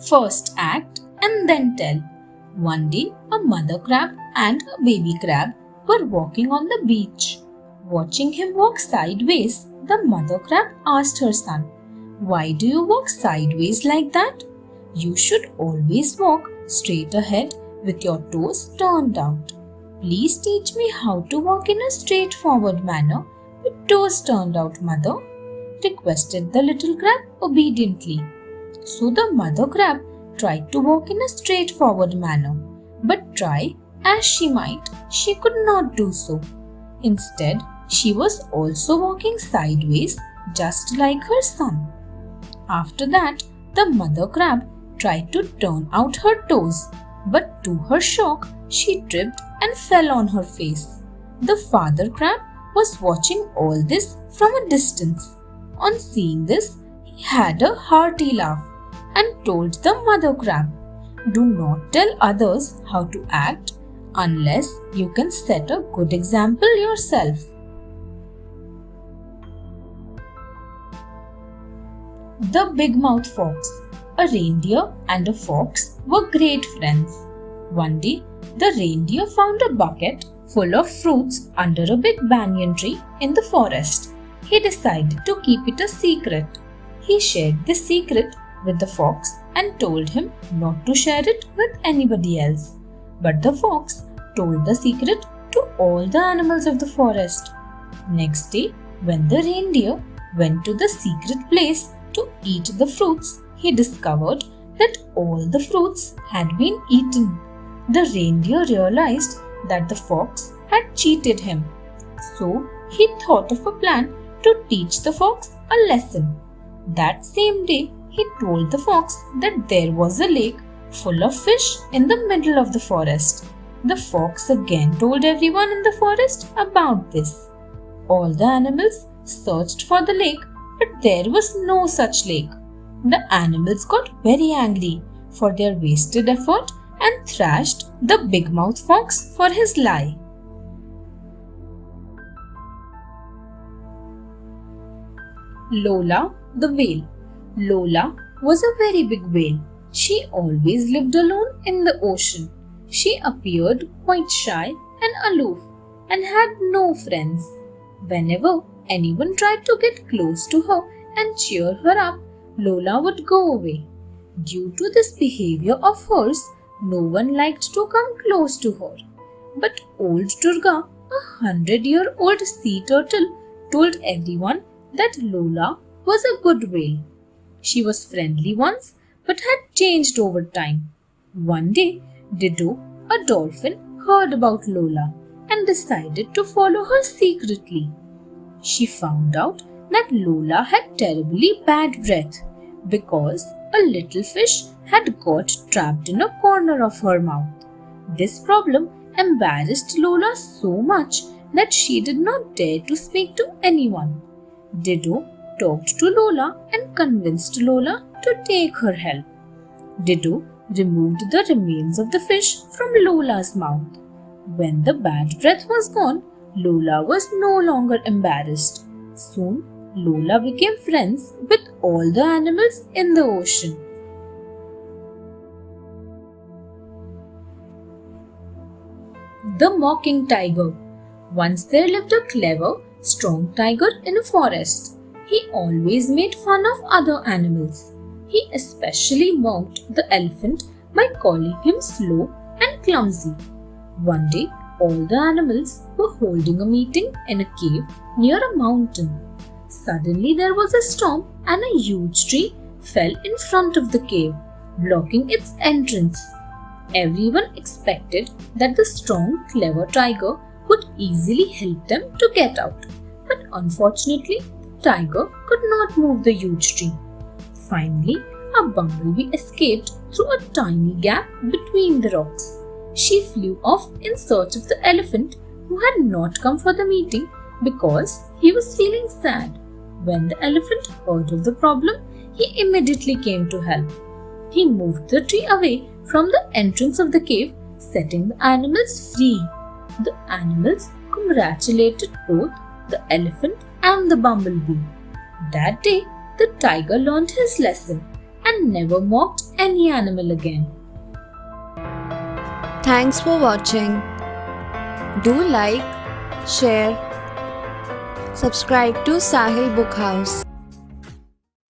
First act and then tell. One day, a mother crab and a baby crab were walking on the beach. Watching him walk sideways, the mother crab asked her son, "Why do you walk sideways like that? You should always walk straight ahead with your toes turned out. Please teach me how to walk in a straightforward manner with toes turned out, mother," requested the little crab obediently. So the mother crab tried to walk in a straightforward manner, but try as she might, she could not do so. Instead, she was also walking sideways just like her son. After that, the mother crab tried to turn out her toes, but to her shock, she tripped and fell on her face. The father crab was watching all this from a distance. On seeing this, he had a hearty laugh and told the mother crab, "Do not tell others how to act unless you can set a good example yourself." The Big Mouth Fox. A reindeer and a fox were great friends. One day, the reindeer found a bucket full of fruits under a big banyan tree in the forest. He decided to keep it a secret. He shared the secret with the fox and told him not to share it with anybody else. But the fox told the secret to all the animals of the forest. Next day, when the reindeer went to the secret place to eat the fruits, he discovered that all the fruits had been eaten. The reindeer realized that the fox had cheated him. So he thought of a plan to teach the fox a lesson. That same day, he told the fox that there was a lake full of fish in the middle of the forest. The fox again told everyone in the forest about this. All the animals searched for the lake, but there was no such lake. The animals got very angry for their wasted effort and thrashed the Big Mouth Fox for his lie. Lola the Whale. Lola was a very big whale. She always lived alone in the ocean. She appeared quite shy and aloof and had no friends. Whenever anyone tried to get close to her and cheer her up, Lola would go away. Due to this behavior of hers, no one liked to come close to her. But old Durga, 100-year-old sea turtle, told everyone that Lola was a good whale. She was friendly once but had changed over time. One day, Dido, a dolphin, heard about Lola and decided to follow her secretly. She found out that Lola had terribly bad breath because a little fish had got trapped in a corner of her mouth. This problem embarrassed Lola so much that she did not dare to speak to anyone. Dido talked to Lola and convinced Lola to take her help. Dido removed the remains of the fish from Lola's mouth. When the bad breath was gone, Lola was no longer embarrassed. Soon, Lola became friends with all the animals in the ocean. The Mocking Tiger. Once there lived a clever, strong tiger in a forest. He always made fun of other animals. He especially mocked the elephant by calling him slow and clumsy. One day, all the animals were holding a meeting in a cave near a mountain. Suddenly there was a storm and a huge tree fell in front of the cave, blocking its entrance. Everyone expected that the strong, clever tiger would easily help them to get out. But unfortunately, the tiger could not move the huge tree. Finally, a bumblebee escaped through a tiny gap between the rocks. She flew off in search of the elephant who had not come for the meeting because he was feeling sad. When the elephant heard of the problem, he immediately came to help. He moved the tree away from the entrance of the cave, setting the animals free. The animals congratulated both the elephant and the bumblebee. That day, the tiger learned his lesson and never mocked any animal again. Thanks for watching. Do like, share, subscribe to Sahil Book House.